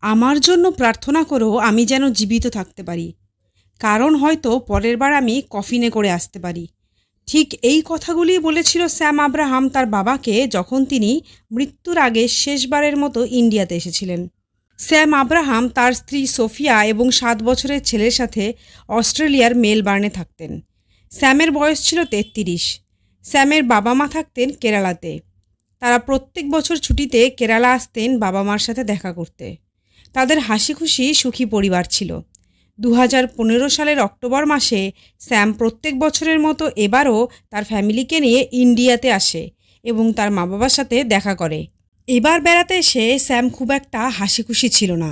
আমার জন্য প্রার্থনা করো আমি যেন জীবিত থাকতে পারি, কারণ হয়তো পরের বার আমি কফিনে করে আসতে পারি। ঠিক এই কথাগুলিই বলেছিল স্যাম আব্রাহাম তার বাবাকে যখন তিনি মৃত্যুর আগে শেষবারের মতো ইন্ডিয়াতে এসেছিলেন। স্যাম আব্রাহাম তার স্ত্রী সোফিয়া এবং 7 বছরের ছেলের সাথে অস্ট্রেলিয়ার মেলবার্নে থাকতেন। স্যামের বয়স ছিল 33। স্যামের বাবা মা থাকতেন কেরালাতে। তারা প্রত্যেক বছর ছুটিতে কেরালা আসতেন বাবা মার সাথে দেখা করতে। তাদের হাসিখুশি সুখী পরিবার ছিল। 2015 সালের অক্টোবর মাসে স্যাম প্রত্যেক বছরের মতো এবারও তার ফ্যামিলিকে নিয়ে ইন্ডিয়াতে আসে এবং তার মা বাবার সাথে দেখা করে। এবার বেড়াতে এসে স্যাম খুব একটা হাসিখুশি ছিল না।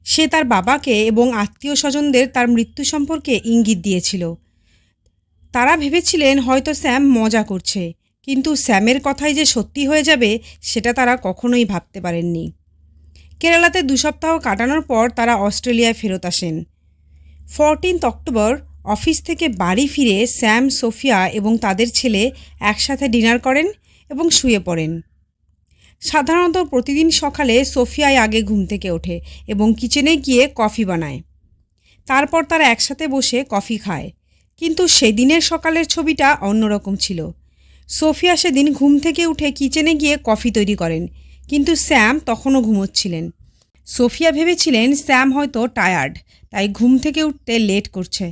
সে তার বাবাকে এবং আত্মীয় স্বজনদের তার মৃত্যু সম্পর্কে ইঙ্গিত দিয়েছিল। তারা ভেবেছিলেন হয়তো স্যাম মজা করছে, কিন্তু স্যামের কথাই যে সত্যি হয়ে যাবে সেটা তারা কখনোই ভাবতে পারেননি। কেরালাতে 2 সপ্তাহ কাটানোর পর তারা অস্ট্রেলিয়ায় ফেরত আসেন। 14 অক্টোবর অফিস থেকে বাড়ি ফিরে স্যাম, সোফিয়া এবং তাদের ছেলে একসাথে ডিনার করেন এবং শুয়ে পড়েন। সাধারণত প্রতিদিন সকালে সোফিয়াই আগে ঘুম থেকে ওঠে এবং কিচেনে গিয়ে কফি বানায়। তারপর তারা একসাথে বসে কফি খায়। কিন্তু সেদিনের সকালের ছবিটা অন্যরকম ছিল। সোফিয়া সেদিন ঘুম থেকে উঠে কিচেনে গিয়ে কফি তৈরি করেন, কিন্তু স্যাম তখনও ঘুমোচ্ছিলেন। সোফিয়া ভেবেছিলেন স্যাম হয়তো টায়ার্ড, তাই ঘুম থেকে উঠতে লেট করছে।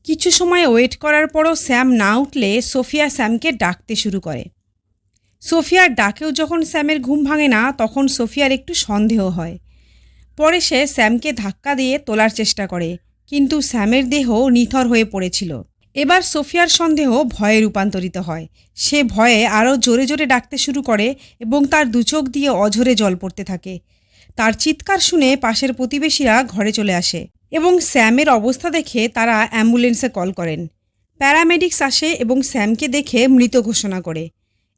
কিছু সময় ওয়েট করার পরও স্যাম না উঠলে সোফিয়া স্যামকে ডাকতে শুরু করে। সোফিয়ার ডাকেও যখন স্যামের ঘুম ভাঙে না, তখন সোফিয়ার একটু সন্দেহ হয়। পরে সে স্যামকে ধাক্কা দিয়ে তোলার চেষ্টা করে, কিন্তু স্যামের দেহ নিথর হয়ে পড়েছিল। এবার সোফিয়ার সন্দেহ ভয়ে রূপান্তরিত হয়। সে ভয়ে আরও জোরে জোরে ডাকতে শুরু করে এবং তার দুচোখ দিয়ে অঝরে জল পড়তে থাকে। তার চিৎকার শুনে পাশের প্রতিবেশীরা ঘরে চলে আসে এবং স্যামের অবস্থা দেখে তারা অ্যাম্বুলেন্সে কল করেন। প্যারামেডিক্স আসে এবং স্যামকে দেখে মৃত ঘোষণা করে।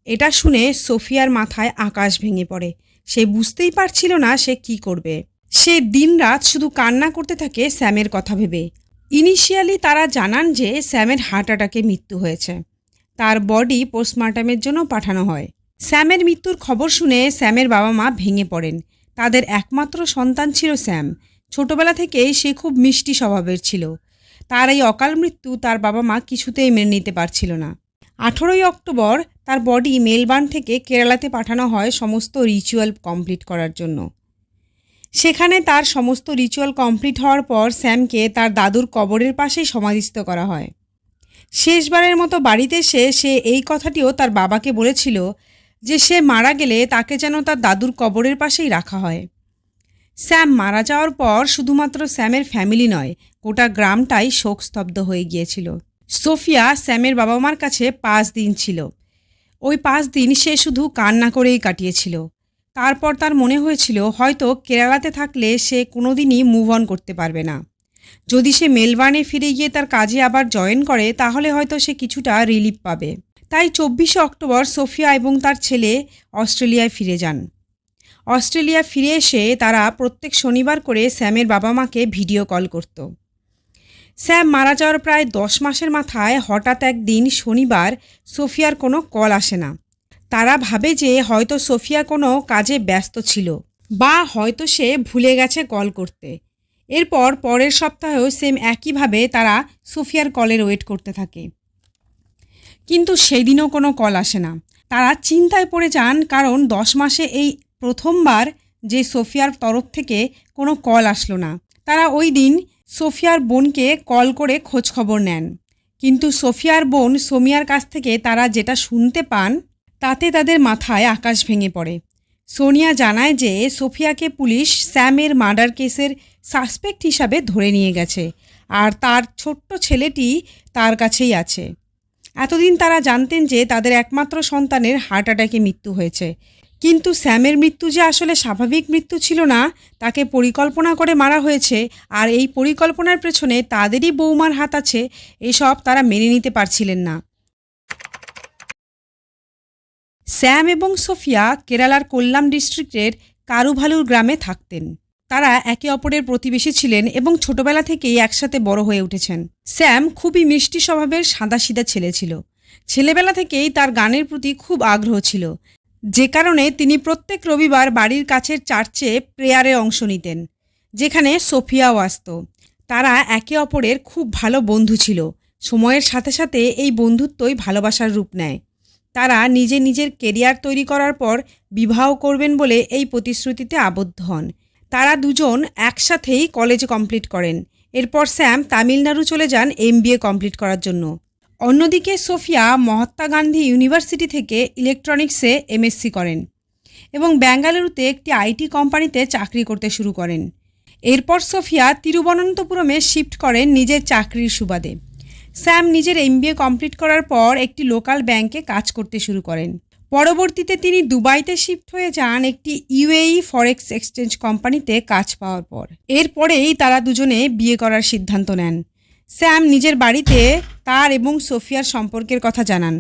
এটা শুনে সোফিয়ার মাথায় আকাশ ভেঙে পড়ে। সে বুঝতেই পারছিল না সে কি করবে। সে দিনরাত শুধু কান্না করতে থাকে স্যামের কথা ভেবে। ইনিশিয়ালি তারা জানান যে স্যামের হার্ট অ্যাটাকে মৃত্যু হয়েছে। তার বডি পোস্টমর্টমের জন্য পাঠানো হয়। স্যামের মৃত্যুর খবর শুনে স্যামের বাবা মা ভেঙে পড়েন। তাদের একমাত্র সন্তান ছিল স্যাম। ছোটবেলা থেকেই সে খুব মিষ্টি স্বভাবের ছিল। তার এই অকাল মৃত্যু তার বাবা মা কিছুতেই মেনে নিতে পারছিল না। 18 অক্টোবর তার বডি মেলবার্ন থেকে কেরালাতে পাঠানো হয় সমস্ত রিচুয়াল কমপ্লিট করার জন্য। সেখানে তার সমস্ত রিচুয়াল কমপ্লিট হওয়ার পর স্যামকে তার দাদুর কবরের পাশেই সমাধিস্থ করা হয়। শেষবারের মতো বাড়িতে এসে সে এই কথাটিও তার বাবাকে বলেছিল যে সে মারা গেলে তাকে যেন তার দাদুর কবরের পাশেই রাখা হয়। স্যাম মারা যাওয়ার পর শুধুমাত্র স্যামের ফ্যামিলি নয়, গোটা গ্রামটাই শোকস্তব্ধ হয়ে গিয়েছিল। সোফিয়া স্যামের বাবা মার কাছে 5 দিন ছিল। ওই 5 দিন সে শুধু কান্না করেই কাটিয়েছিল। তারপর তার মনে হয়েছিল হয়তো কেরালাতে থাকলে সে কোনোদিনই মুভ অন করতে পারবে না। যদি সে মেলবার্নে ফিরে গিয়ে তার কাজে আবার জয়েন করে তাহলে হয়তো সে কিছুটা রিলিফ পাবে। তাই 24 অক্টোবর সোফিয়া এবং তার ছেলে অস্ট্রেলিয়ায় ফিরে যান। অস্ট্রেলিয়া ফিরে এসে তারা প্রত্যেক শনিবার করে স্যামের বাবা মাকে ভিডিও কল করত। স্যাম মারা যাওয়ার প্রায় 10 মাসের মাথায় হঠাৎ একদিন শনিবার সোফিয়ার কোনো কল আসে না। তারা ভাবে যে হয়তো সোফিয়া কোনো কাজে ব্যস্ত ছিল বা হয়তো সে ভুলে গেছে কল করতে। এরপর পরের সপ্তাহেও সেম একইভাবে তারা সোফিয়ার কলের ওয়েট করতে থাকে, কিন্তু সেই দিনও কোনো কল আসে না। তারা চিন্তায় পড়ে যান, কারণ 10 মাসে এই প্রথমবার যে সোফিয়ার তরফ থেকে কোনো কল আসলো না। তারা ওই দিন সোফিয়ার বোনকে কল করে খোঁজ খবর নেন, কিন্তু সোফিয়ার বোন সোমিয়ার কাছ থেকে তারা যেটা শুনতে পান তাতে তাদের মাথায় আকাশ ভেঙে পড়ে। সোনিয়া জানায় যে সোফিয়াকে পুলিশ স্যামের মার্ডার কেসের সাসপেক্ট হিসাবে ধরে নিয়ে গেছে, আর তার ছোট্ট ছেলেটি তার কাছেই আছে। এতদিন তারা জানতেন যে তাদের একমাত্র সন্তানের হার্ট অ্যাটাকে মৃত্যু হয়েছে, কিন্তু স্যামের মৃত্যু যে আসলে স্বাভাবিক মৃত্যু ছিল না, তাকে পরিকল্পনা করে মারা হয়েছে, আর এই পরিকল্পনার পেছনে তাদেরই বৌমার হাত আছে, এসব তারা মেনে নিতে পারছিলেন না। স্যাম এবং সোফিয়া কেরালার কোল্লাম ডিস্ট্রিক্টের কারুভালুর গ্রামে থাকতেন। তারা একে অপরের প্রতিবেশী ছিলেন এবং ছোটবেলা থেকেই একসাথে বড় হয়ে উঠেছেন। স্যাম খুবই মিষ্টি স্বভাবের সাদাসিধা ছেলে ছিল। ছেলেবেলা থেকেই তার গানের প্রতি খুব আগ্রহ ছিল, যে কারণে তিনি প্রত্যেক রবিবার বাড়ির কাছের চার্চে প্রেয়ারে অংশ নিতেন। যেখানে সোফিয়াও আসতো। তারা একে অপরের খুব ভালো বন্ধু ছিল। সময়ের সাথে সাথে এই বন্ধুত্বই ভালোবাসার রূপ নেয়। তারা নিজের কেরিয়ার তৈরি করার পর বিবাহ করবেন বলে এই প্রতিশ্রুতিতে আবদ্ধ হন। তারা দুজন একসাথেই কলেজ কমপ্লিট করেন। এরপর স্যাম তামিলনাড়ু চলে যান MBA কমপ্লিট করার জন্য। অন্যদিকে সোফিয়া মহাত্মা গান্ধী ইউনিভার্সিটি থেকে ইলেকট্রনিক্সে MSc করেন এবং বেঙ্গালুরুতে একটি IT কোম্পানিতে চাকরি করতে শুরু করেন। এরপর সোফিয়া তিরুবনন্তপুরমে শিফট করেন নিজের চাকরির সুবাদে। স্যাম নিজের MBA কমপ্লিট করার পর একটি লোকাল ব্যাংকে কাজ করতে শুরু করেন। পরবর্তীতে তিনি দুবাইতে শিফট হয়ে যান একটি UAE ফরেক্স এক্সচেঞ্জ কোম্পানিতে কাজ পাওয়ার পর। এরপরেই তারা দুজনে বিয়ে করার সিদ্ধান্ত নেন। স্যাম নিজের বাড়িতে তার এবং সোফিয়ার সম্পর্কের কথা জানান।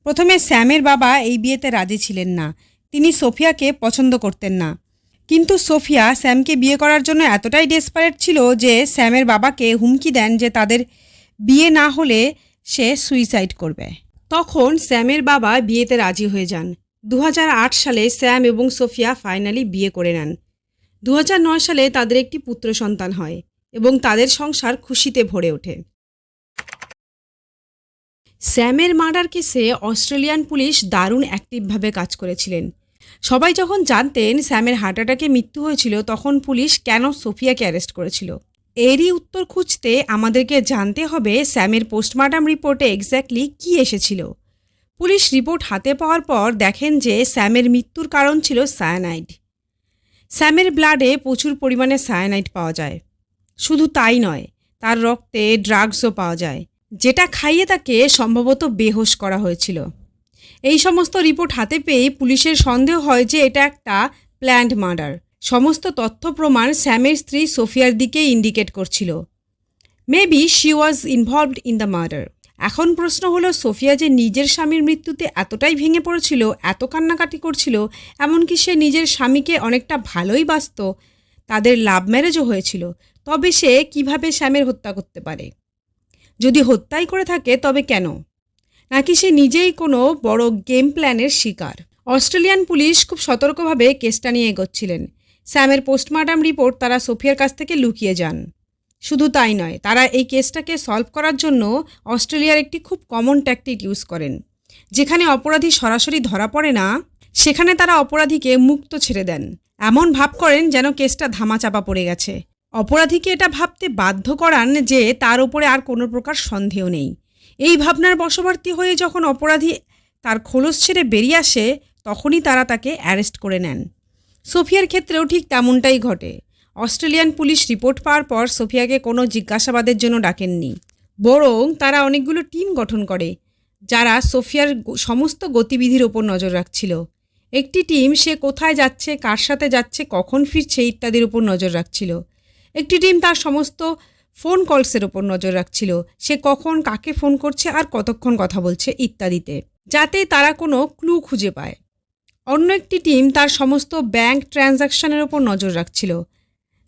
প্রথমে স্যামের বাবা এই বিয়েতে রাজি ছিলেন না। তিনি সোফিয়াকে পছন্দ করতেন না। কিন্তু সোফিয়া স্যামকে বিয়ে করার জন্য এতটাই ডেসপারেট ছিল যে স্যামের বাবাকে হুমকি দেন যে তাদের বিয়ে না হলে সে সুইসাইড করবে। তখন স্যামের বাবা বিয়েতে রাজি হয়ে যান। 2008 সালে স্যাম এবং সোফিয়া ফাইনালি বিয়ে করে নেন। 2009 সালে তাদের একটি পুত্র সন্তান হয় এবং তাদের সংসার খুশিতে ভরে ওঠে। স্যামের মার্ডার কেসে অস্ট্রেলিয়ান পুলিশ দারুণ অ্যাক্টিভভাবে কাজ করেছিলেন। সবাই যখন জানতেন স্যামের হার্ট অ্যাটাকে মৃত্যু হয়েছিল, তখন পুলিশ কেন সোফিয়াকে অ্যারেস্ট করেছিল? এরই উত্তর খুঁজতে আমাদেরকে জানতে হবে স্যামের পোস্টমর্টম রিপোর্টে এক্স্যাক্টলি কী এসেছিল। পুলিশ রিপোর্ট হাতে পাওয়ার পর দেখেন যে স্যামের মৃত্যুর কারণ ছিল সায়ানাইড। স্যামের ব্লাডে প্রচুর পরিমাণে সায়ানাইড পাওয়া যায়। শুধু তাই নয়, তার রক্তে ড্রাগসও পাওয়া যায়, যেটা খাইয়ে তাকে সম্ভবত বেহোশ করা হয়েছিল। এই সমস্ত রিপোর্ট হাতে পেয়ে পুলিশের সন্দেহ হয় যে এটা একটা প্ল্যান্ড মার্ডার। সমস্ত তথ্য প্রমাণ স্যামের স্ত্রী সোফিয়ার দিকে ইন্ডিকেট করছিল। Maybe she was involved in the murder. এখন প্রশ্ন হলো, সোফিয়া যে নিজের স্বামীর মৃত্যুতে এতটাই ভেঙে পড়েছিল, এত কান্নাকাটি করছিল, এমনকি সে নিজের স্বামীকে অনেকটা ভালোই বাসত, তাদের লাভ ম্যারেজও হয়েছিল, তবে সে কিভাবে স্যামের হত্যা করতে পারে? যদি হত্যাই করে থাকে তবে কেন? নাকি সে নিজেই কোনো বড় গেম প্ল্যানের শিকার? অস্ট্রেলিয়ান পুলিশ খুব সতর্কভাবে কেসটা নিয়ে এগোচ্ছিলেন। স্যামের পোস্টমর্টম রিপোর্ট তারা সোফিয়ার কাছ থেকে লুকিয়ে যান। শুধু তাই নয়, তারা এই কেসটাকে সলভ করার জন্য অস্ট্রেলিয়ার একটি খুব কমন ট্যাকটিক ইউজ করেন। যেখানে অপরাধী সরাসরি ধরা পড়ে না, সেখানে তারা অপরাধীকে মুক্ত ছেড়ে দেন। এমন ভাব করেন যেন কেসটা ধামাচাপা পড়ে গেছে। অপরাধীকে এটা ভাবতে বাধ্য করান যে তার উপরে আর কোনো প্রকার সন্দেহ নেই। এই ভাবনার বশবর্তী হয়ে যখন অপরাধী তার খোলস ছেড়ে বেরিয়ে আসে, তখনই তারা তাকে অ্যারেস্ট করে নেন। সোফিয়ার ক্ষেত্রেও ঠিক তেমনটাই ঘটে। অস্ট্রেলিয়ান পুলিশ রিপোর্ট পাওয়ার পর সোফিয়াকে কোনো জিজ্ঞাসাবাদের জন্য ডাকেননি, বরং তারা অনেকগুলো টিম গঠন করে যারা সোফিয়ার সমস্ত গতিবিধির ওপর নজর রাখছিল। একটি টিম সে কোথায় যাচ্ছে, কার সাথে যাচ্ছে, কখন ফিরছে ইত্যাদির উপর নজর রাখছিল। একটি টিম তার সমস্ত ফোন কলসের ওপর নজর রাখছিল, সে কখন কাকে ফোন করছে আর কতক্ষণ কথা বলছে ইত্যাদিতে, যাতে তারা কোনো ক্লু খুঁজে পায়। অন্য একটি টিম তার সমস্ত ব্যাংক ট্রানজ্যাকশনের ওপর নজর রাখছিল,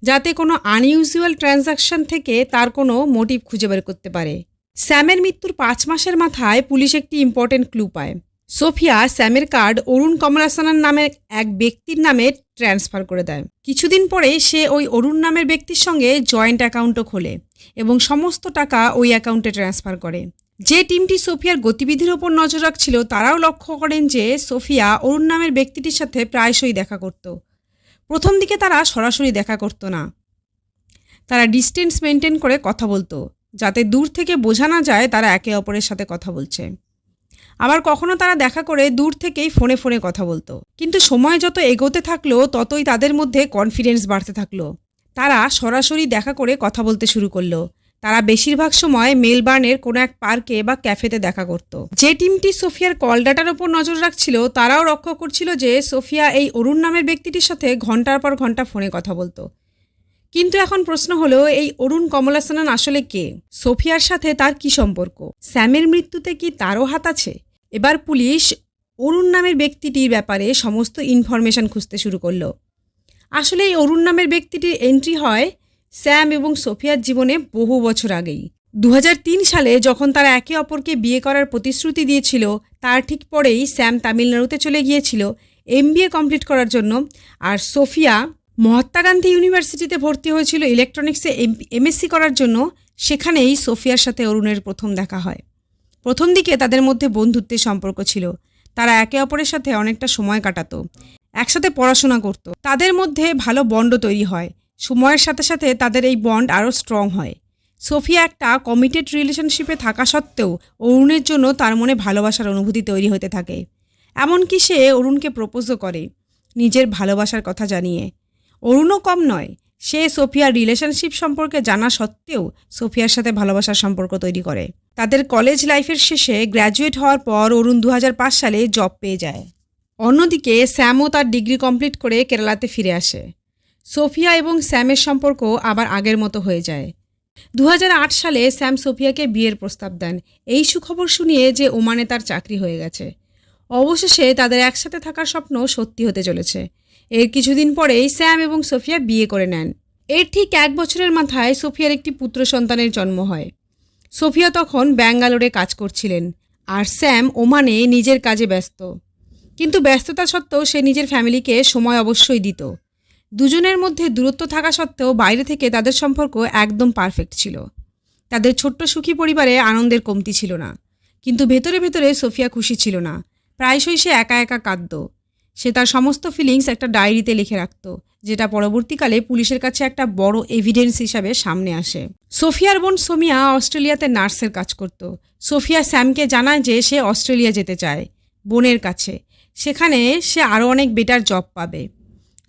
যাতে কোনো আনইউজুয়াল ট্রানজ্যাকশন থেকে তার কোনো মোটিভ খুঁজে বের করতে পারে। স্যামের মৃত্যুর 5 মাসের মাথায় পুলিশ একটি ইম্পর্টেন্ট ক্লু পায়। সোফিয়া স্যামের কার্ড অরুণ কমলাসনান নামের এক ব্যক্তির নামে ট্রান্সফার করে দেয়। কিছুদিন পরে সে ওই অরুণ নামের ব্যক্তির সঙ্গে জয়েন্ট অ্যাকাউন্টও খোলে এবং সমস্ত টাকা ওই অ্যাকাউন্টে ট্রান্সফার করে। যে টিমটি সোফিয়ার গতিবিধির ওপর নজর রাখছিল তারাও লক্ষ্য করেন যে সোফিয়া অরুণ নামের ব্যক্তিটির সাথে প্রায়শই দেখা করত। প্রথম দিকে তারা সরাসরি দেখা করত না, তারা ডিস্টেন্স মেনটেন করে কথা বলতো, যাতে দূর থেকে বোঝা না যায় তারা একে অপরের সাথে কথা বলছে। আবার কখনো তারা দেখা করে দূর থেকেই ফোনে ফোনে কথা বলতো। কিন্তু সময় যত এগোতে থাকলো ততই তাদের মধ্যে কনফিডেন্স বাড়তে থাকলো। তারা সরাসরি দেখা করে কথা বলতে শুরু করলো। তারা বেশিরভাগ সময় মেলবার্নের কোনো এক পার্কে বা ক্যাফেতে দেখা করত। যে টিমটি সোফিয়ার কল ডাটার ওপর নজর রাখছিল তারাও লক্ষ্য করছিল যে সোফিয়া এই অরুণ নামের ব্যক্তিটির সাথে ঘন্টার পর ঘন্টা ফোনে কথা বলতো। কিন্তু এখন প্রশ্ন হলো, এই অরুণ কমলাসনান আসলে কে? সোফিয়ার সাথে তার কি সম্পর্ক? স্যামের মৃত্যুতে কি তারও হাত আছে? এবার পুলিশ অরুণ নামের ব্যক্তিটির ব্যাপারে সমস্ত ইনফরমেশন খুঁজতে শুরু করলো। আসলে এই অরুণ নামের ব্যক্তিটির এন্ট্রি হয় স্যাম এবং সোফিয়ার জীবনে বহু বছর আগেই। 2003 সালে যখন তারা একে অপরকে বিয়ে করার প্রতিশ্রুতি দিয়েছিল, তার ঠিক পরেই স্যাম তামিলনাড়ুতে চলে গিয়েছিল MBA কমপ্লিট করার জন্য, আর সোফিয়া মহাত্মা গান্ধী ইউনিভার্সিটিতে ভর্তি হয়েছিল ইলেকট্রনিক্সে এমএসসি করার জন্য। সেখানেই সোফিয়ার সাথে অরুণের প্রথম দেখা হয়। প্রথম দিকে তাদের মধ্যে বন্ধুত্বের সম্পর্ক ছিল। তারা একে অপরের সাথে অনেকটা সময় কাটাতো, একসাথে পড়াশোনা করত। তাদের মধ্যে ভালো বন্ড তৈরি হয়। সময়ের সাথে সাথে তাদের এই বন্ড আরও স্ট্রং হয়। সোফিয়া একটা কমিটেড রিলেশনশিপে থাকা সত্ত্বেও অরুণের জন্য তার মনে ভালোবাসার অনুভূতি তৈরি হতে থাকে। এমনকি সে অরুণকে প্রপোজও করে, নিজের ভালোবাসার কথা জানিয়ে। অরুণও কম নয়, সে সোফিয়ার রিলেশনশিপ সম্পর্কে জানা সত্ত্বেও সোফিয়ার সাথে ভালোবাসার সম্পর্ক তৈরি করে। তাদের কলেজ লাইফের শেষে গ্র্যাজুয়েট হওয়ার পর অরুণ 2005 সালে জব পেয়ে যায়। অন্যদিকে স্যামও তার ডিগ্রি কমপ্লিট করে কেরালাতে ফিরে আসে। সোফিয়া এবং স্যামের সম্পর্ক আবার আগের মতো হয়ে যায়। 2008 সালে স্যাম সোফিয়াকে বিয়ের প্রস্তাব দেন, এই সুখবর শুনিয়ে যে ওমানে তার চাকরি হয়ে গেছে। অবশেষে তাদের একসাথে থাকার স্বপ্ন সত্যি হতে চলেছে। এর কিছুদিন পরেই স্যাম এবং সোফিয়া বিয়ে করে নেন। এর ঠিক 1 বছরের মাথায় সোফিয়ার একটি পুত্র সন্তানের জন্ম হয়। সোফিয়া তখন ব্যাঙ্গালোরে কাজ করছিলেন, আর স্যাম ওমানে নিজের কাজে ব্যস্ত। কিন্তু ব্যস্ততা সত্ত্বেও সে নিজের ফ্যামিলিকে সময় অবশ্যই দিত। দুজনের মধ্যে দূরত্ব থাকা সত্ত্বেও বাইরে থেকে তাদের সম্পর্ক একদম পারফেক্ট ছিল। তাদের ছোট্ট সুখী পরিবারে আনন্দের কমতি ছিল না। কিন্তু ভেতরে ভেতরে সোফিয়া খুশি ছিল না। প্রায়শই সে একা একা কাঁদত। সে তার সমস্ত ফিলিংস একটা ডায়েরিতে লিখে রাখত, যেটা পরবর্তীকালে পুলিশের কাছে একটা বড় এভিডেন্স হিসাবে সামনে আসে। সোফিয়ার বোন সোমিয়া অস্ট্রেলিয়াতে নার্সের কাজ করত। সোফিয়া স্যামকে জানায় যে সে অস্ট্রেলিয়া যেতে চায় বোনের কাছে। সেখানে সে আরও অনেক বেটার জব পাবে।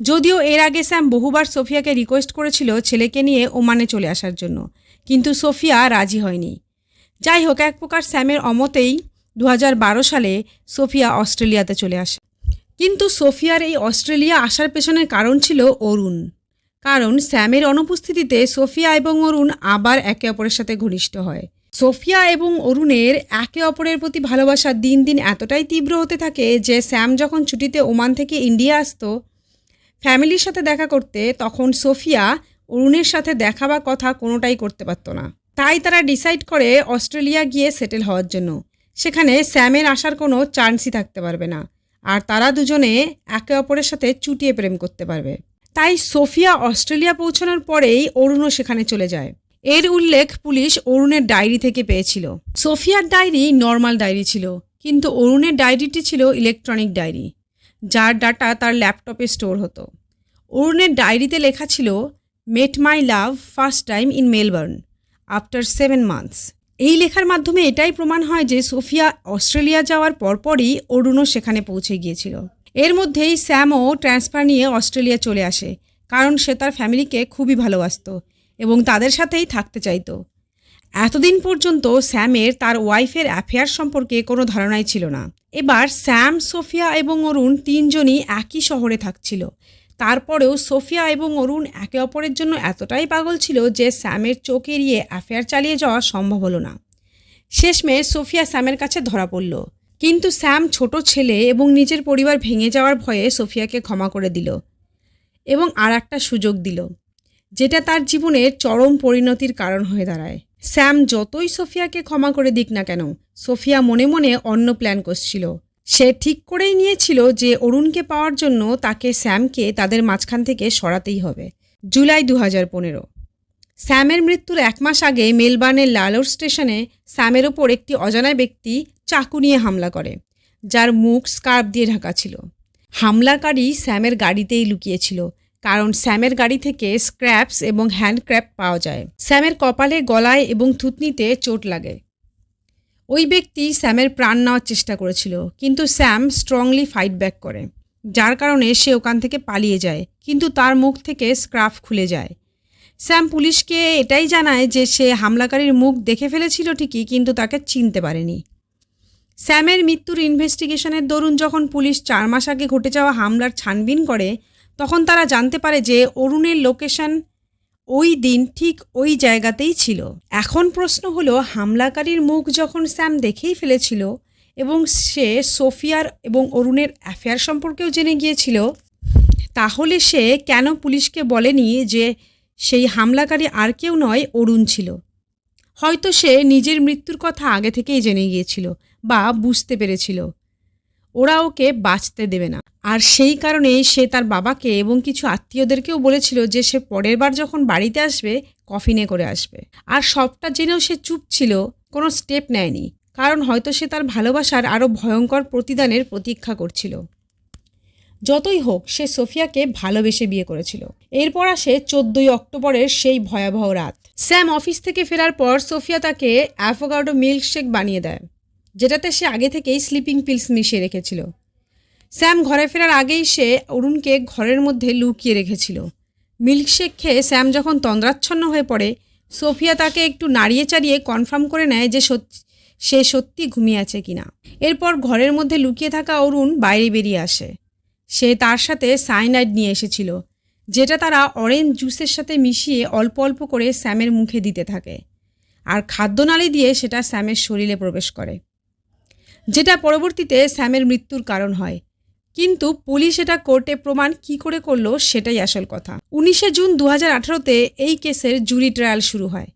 যদিও এর আগে স্যাম বহুবার সোফিয়াকে রিকোয়েস্ট করেছিল ছেলেকে নিয়ে ওমানে চলে আসার জন্য, কিন্তু সোফিয়া রাজি হয়নি। যাই হোক, এক প্রকার স্যামের অমতেই 2012 সালে সোফিয়া অস্ট্রেলিয়াতে চলে আসে। কিন্তু সোফিয়ার এই অস্ট্রেলিয়া আসার পেছনের কারণ ছিল অরুণ। কারণ স্যামের অনুপস্থিতিতে সোফিয়া এবং অরুণ আবার একে অপরের সাথে ঘনিষ্ঠ হয়। সোফিয়া এবং অরুণের একে অপরের প্রতি ভালোবাসা দিন দিন এতটাই তীব্র হতে থাকে যে স্যাম যখন ছুটিতে ওমান থেকে ইন্ডিয়া আসতো ফ্যামিলির সাথে দেখা করতে, তখন সোফিয়া অরুণের সাথে দেখা বা কথা কোনোটাই করতে পারত না। তাই তারা ডিসাইড করে অস্ট্রেলিয়া গিয়ে সেটেল হওয়ার জন্য। সেখানে স্যামের আসার কোনো চান্সই থাকতে পারবে না, আর তারা দুজনে একে অপরের সাথে চুটিয়ে প্রেম করতে পারবে। তাই সোফিয়া অস্ট্রেলিয়া পৌঁছানোর পরেই অরুণও সেখানে চলে যায়। এর উল্লেখ পুলিশ অরুণের ডায়েরি থেকে পেয়েছিল। সোফিয়ার ডায়েরি নর্মাল ডায়েরি ছিল, কিন্তু অরুণের ডায়েরিটি ছিল ইলেকট্রনিক ডায়েরি, যার ডাটা তার ল্যাপটপে স্টোর হতো। অরুণের ডায়েরিতে লেখা ছিল, met my love first time in Melbourne after 7 months. এই লেখার মাধ্যমে এটাই প্রমাণ হয় যে সোফিয়া অস্ট্রেলিয়া যাওয়ার পরপরই অরুণও সেখানে পৌঁছে গিয়েছিল। এর মধ্যেই স্যামও ট্রান্সফার নিয়ে অস্ট্রেলিয়া চলে আসে, কারণ সে তার ফ্যামিলিকে খুবই ভালোবাসত এবং তাদের সাথেই থাকতে চাইতো। এতদিন পর্যন্ত স্যামের তার ওয়াইফের অ্যাফেয়ার সম্পর্কে কোনো ধারণাই ছিল না। এবার স্যাম, সোফিয়া এবং অরুণ তিনজনই একই শহরে থাকছিল। তারপরেও সোফিয়া এবং অরুণ একে অপরের জন্য এতটাই পাগল ছিল যে স্যামের চোখ এড়িয়ে অ্যাফেয়ার চালিয়ে যাওয়া সম্ভব হলো না। শেষমেশ সোফিয়া স্যামের কাছে ধরা পড়ল, কিন্তু স্যাম ছোট ছেলে এবং নিজের পরিবার ভেঙে যাওয়ার ভয়ে সোফিয়াকে ক্ষমা করে দিল এবং আর একটা সুযোগ দিল, যেটা তার জীবনের চরম পরিণতির কারণ হয়ে দাঁড়ায়। স্যাম যতই সোফিয়াকে ক্ষমা করে দিক না কেন, সোফিয়া মনে মনে অন্য প্ল্যান করছিল। সে ঠিক করেই নিয়েছিল যে অরুণকে পাওয়ার জন্য তাকে স্যামকে তাদের মাঝখান থেকে সরাতেই হবে। জুলাই 2015। স্যামের মৃত্যুর 1 মাস আগে মেলবার্নের লালোর স্টেশনে স্যামের ওপর একটি অজানা ব্যক্তি চাকু নিয়ে হামলা করে, যার মুখ স্কার্ফ দিয়ে ঢাকা ছিল। হামলাকারী স্যামের গাড়িতেই লুকিয়েছিল, কারণ স্যামের গাড়ি থেকে স্ক্র্যাপস এবং হ্যান্ডক্রাফট পাওয়া যায়। স্যামের কপালে, গলায় এবং থুতনিতে চোট লাগে। ওই ব্যক্তি স্যামের প্রাণ নেওয়ার চেষ্টা করেছিল, কিন্তু স্যাম স্ট্রংলি ফাইট ব্যাক করে, যার কারণে সে ওখান থেকে পালিয়ে যায়, কিন্তু তার মুখ থেকে স্ক্রাফ খুলে যায়। স্যাম পুলিশকে এটাই জানায় যে সে হামলাকারীর মুখ দেখে ফেলেছিল ঠিকই, কিন্তু তাকে চিনতে পারেনি। স্যামের মৃত্যুর ইনভেস্টিগেশনের দরুন যখন পুলিশ 4 মাস আগে ঘটে যাওয়া হামলার ছানবিন করে, তখন তারা জানতে পারে যে অরুণের লোকেশন ওই দিন ঠিক ওই জায়গাতেই ছিল। এখন প্রশ্ন হলো, হামলাকারীর মুখ যখন স্যাম দেখেই ফেলেছিল এবং সে সোফিয়ার এবং অরুণের অ্যাফেয়ার সম্পর্কেও জেনে গিয়েছিল, তাহলে সে কেন পুলিশকে বলেনি যে সেই হামলাকারী আর কেউ নয়, অরুণ ছিল? হয়তো সে নিজের মৃত্যুর কথা আগে থেকেই জেনে গিয়েছিল বা বুঝতে পেরেছিল। ওরা ওকে বাঁচতে দেবে না। আর সেই কারণেই সে তার বাবাকে এবং কিছু আত্মীয়দেরকেও বলেছিল যে সে পরের বার যখন বাড়িতে আসবে কফিনে করে আসবে। আর সবটা জেনেও সে চুপ ছিল, কোনো স্টেপ নেয়নি, কারণ হয়তো সে তার ভালোবাসার আরও ভয়ঙ্কর প্রতিদানের প্রতীক্ষা করছিল। যতই হোক, সে সোফিয়াকে ভালোবেসে বিয়ে করেছিল। এরপর আসে 14ই অক্টোবরের সেই ভয়াবহ রাত। স্যাম অফিস থেকে ফেরার পর সোফিয়া তাকে অ্যাভোকাডো মিল্কশেক বানিয়ে দেয়, যেটাতে সে আগে থেকেই স্লিপিং পিলস মিশিয়ে রেখেছিল। স্যাম ঘরে ফেরার আগেই সে অরুণকে ঘরের মধ্যে লুকিয়ে রেখেছিল। মিল্কশেক খেয়ে স্যাম যখন তন্দ্রাচ্ছন্ন হয়ে পড়ে, সোফিয়া তাকে একটু নাড়িয়ে চাড়িয়ে কনফার্ম করে নেয় যে সে সত্যি ঘুমিয়ে আছে কিনা। এরপর ঘরের মধ্যে লুকিয়ে থাকা অরুণ বাইরে বেরিয়ে আসে। সে তার সাথে সায়ানাইড নিয়ে এসেছিল, যেটা তারা অরেঞ্জ জুসের সাথে মিশিয়ে অল্প অল্প করে স্যামের মুখে দিতে থাকে, আর খাদ্যনালী দিয়ে সেটা স্যামের শরীরে প্রবেশ করে, যেটা পরবর্তীতে স্যামের মৃত্যুর কারণ হয়। কিন্তু পুলিশ এটা কোর্টে প্রমাণ কী করে করলো সেটাই আসল কথা। 19শে জুন 2018-তে এই কেসের জুরি ট্রায়াল শুরু হয়।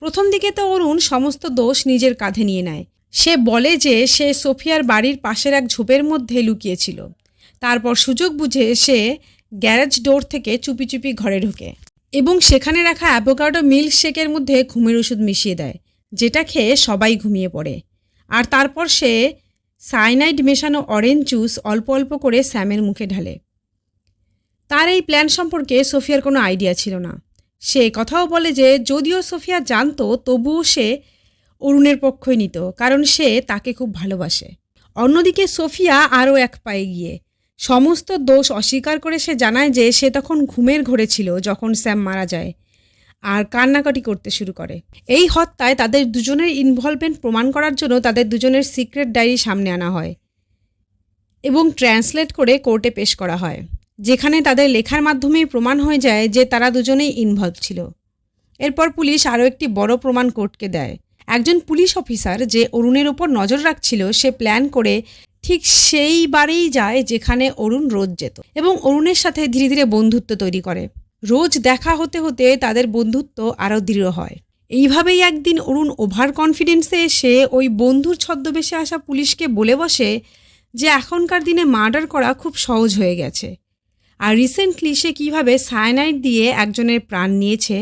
প্রথম দিকে তো অরুণ সমস্ত দোষ নিজের কাঁধে নিয়ে নেয়। সে বলে যে সে সোফিয়ার বাড়ির পাশের এক ঝোপের মধ্যে লুকিয়েছিল। তারপর সুযোগ বুঝে সে গ্যারেজ ডোর থেকে চুপি চুপি ঘরে ঢোকে এবং সেখানে রাখা অ্যাভোকাডো মিল্কশেকের মধ্যে ঘুমের ওষুধ মিশিয়ে দেয়, যেটা খেয়ে সবাই ঘুমিয়ে পড়ে। আর তারপর সে সায়ানাইড মেশানো অরেঞ্জ জুস অল্প অল্প করে স্যামের মুখে ঢালে। তার এই প্ল্যান সম্পর্কে সোফিয়ার কোনো আইডিয়া ছিল না। সে কথাও বলে যে যদিও সোফিয়া জানতো, তবুও সে অরুণের পক্ষই নিত, কারণ সে তাকে খুব ভালোবাসে। অন্যদিকে সোফিয়া আরও এক পায়ে গিয়ে সমস্ত দোষ অস্বীকার করে সে জানায় যে সে তখন ঘুমের ঘোরে ছিল যখন স্যাম মারা যায়, আর কান্নাকাটি করতে শুরু করে। এই হত্যায় তাদের দুজনের ইনভলভমেন্ট প্রমাণ করার জন্য তাদের দুজনের সিক্রেট ডায়েরি সামনে আনা হয় এবং ট্রান্সলেট করে কোর্টে পেশ করা হয়, যেখানে তাদের লেখার মাধ্যমেই প্রমাণ হয়ে যায় যে তারা দুজনেই ইনভলভ ছিল। এরপর পুলিশ আরও একটি বড় প্রমাণ কোর্টকে দেয়। একজন পুলিশ অফিসার যে অরুণের ওপর নজর রাখছিল, সে প্ল্যান করে ঠিক সেই বারেই যায় যেখানে অরুণ রোজ যেত এবং অরুণের সাথে ধীরে ধীরে বন্ধুত্ব তৈরি করে। রোজ দেখা হতে হতে তাদের বন্ধুত্ব আরও দৃঢ় হয়। এইভাবেই একদিন অরুণ ওভার কনফিডেন্সে এসে ওই বন্ধুর ছদ্মবেশে আসা পুলিশকে বলে বসে যে এখনকার দিনে মার্ডার করা খুব সহজ হয়ে গেছে, আর রিসেন্টলি সে কীভাবে সায়ানাইড দিয়ে একজনের প্রাণ নিয়েছে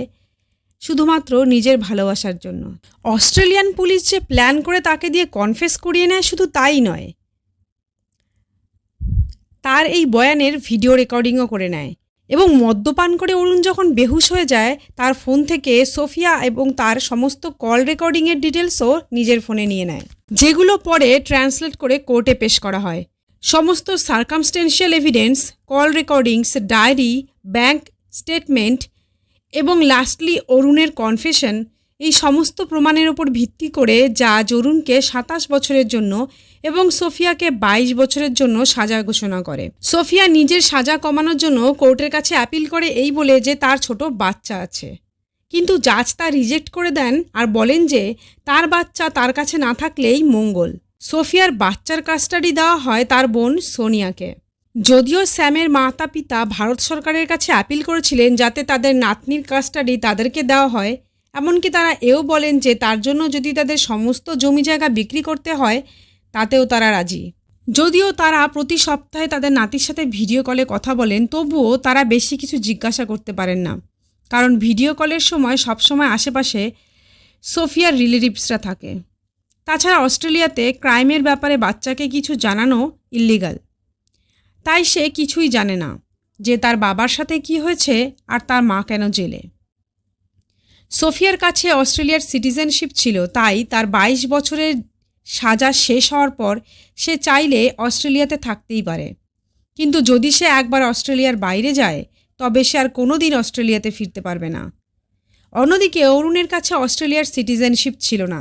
শুধুমাত্র নিজের ভালোবাসার জন্য। অস্ট্রেলিয়ান পুলিশ যে প্ল্যান করে তাকে দিয়ে কনফেস করিয়ে নেয়, শুধু তাই নয়, তার এই বয়ানের ভিডিও রেকর্ডিংও করে নেয় এবং মদ্যপান করে অরুণ যখন বেহুশ হয়ে যায়, তার ফোন থেকে সোফিয়া এবং তার সমস্ত কল রেকর্ডিংয়ের ডিটেলসও নিজের ফোনে নিয়ে নেয়, যেগুলো পরে ট্রান্সলেট করে কোর্টে পেশ করা হয়। সমস্ত circumstantial evidence, call recordings, diary, bank statement এবং লাস্টলি অরুণের কনফেশন, এই সমস্ত প্রমাণের ওপর ভিত্তি করে জাজ অরুণকে 27 বছরের জন্য এবং সোফিয়াকে 22 বছরের জন্য সাজা ঘোষণা করে। সোফিয়া নিজের সাজা কমানোর জন্য কোর্টের কাছে অ্যাপিল করে এই বলে যে তার ছোট বাচ্চা আছে, কিন্তু জাজ তা রিজেক্ট করে দেন আর বলেন যে তার বাচ্চা তার কাছে না থাকলেই মঙ্গল। সোফিয়ার বাচ্চার কাস্টাডি দেওয়া হয় তার বোন সোনিয়াকে। যদিও স্যামের মাতা পিতা ভারত সরকারের কাছে অ্যাপিল করেছিলেন যাতে তাদের নাতনির কাস্টাডি তাদেরকে দেওয়া হয়, এমনকি তারা এও বলেন যে তার জন্য যদি তাদের সমস্ত জমি জায়গা বিক্রি করতে হয় তাতেও তারা রাজি। যদিও তারা প্রতি সপ্তাহে তাদের নাতির সাথে ভিডিও কলে কথা বলেন, তবুও তারা বেশি কিছু জিজ্ঞাসা করতে পারেন না, কারণ ভিডিও কলের সময় সবসময় আশেপাশে সোফিয়ার রিলেটিভসরা থাকে। তাছাড়া অস্ট্রেলিয়াতে ক্রাইমের ব্যাপারে বাচ্চাকে কিছু জানানো ইল্লিগাল, তাই সে কিছুই জানে না যে তার বাবার সাথে কি হয়েছে আর তার মা কেন জেলে। সোফিয়ার কাছে অস্ট্রেলিয়ার সিটিজেনশিপ ছিল, তাই তার 22 বছরের সাজা শেষ হওয়ার পর সে চাইলে অস্ট্রেলিয়াতে থাকতেই পারে, কিন্তু যদি সে একবার অস্ট্রেলিয়ার বাইরে যায় তবে সে আর কোনো দিন অস্ট্রেলিয়াতে ফিরতে পারবে না। অন্যদিকে অরুণের কাছে অস্ট্রেলিয়ার সিটিজেনশিপ ছিল না,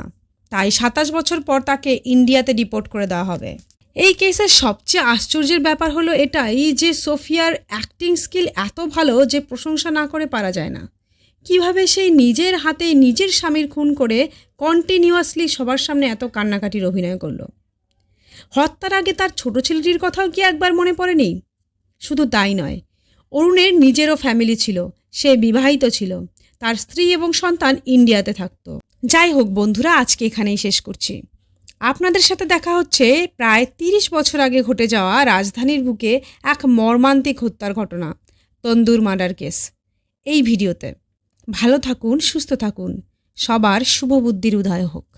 তাই 27 বছর পর তাকে ইন্ডিয়াতে ডিপোর্ট করে দেওয়া হবে। এই কেসের সবচেয়ে আশ্চর্যের ব্যাপার হলো এটাই যে সোফিয়ার অ্যাক্টিং স্কিল এত ভালো যে প্রশংসা না করে পারা যায় না। কিভাবে সেই নিজের হাতে নিজের স্বামীর খুন করে কন্টিনিউয়াসলি সবার সামনে এত কান্নাকাটির অভিনয় করলো। হত্যার আগে তার ছোট ছেলেটির কথাও কি একবার মনে পড়েনি? শুধু তাই নয়, অরুণের নিজেরও ফ্যামিলি ছিল, সে বিবাহিত ছিল, তার স্ত্রী এবং সন্তান ইন্ডিয়াতে থাকতো। যাই হোক বন্ধুরা, আজকে এখানেই শেষ করছি। আপনাদের সাথে দেখা হচ্ছে প্রায় ৩০ বছর আগে ঘটে যাওয়া রাজধানীর বুকে এক মর্মান্তিক হত্যার ঘটনা, তন্দুর মার্ডার কেস, এই ভিডিওতে। ভালো থাকুন, সুস্থ থাকুন, সবার শুভ বুদ্ধির উদয় হোক।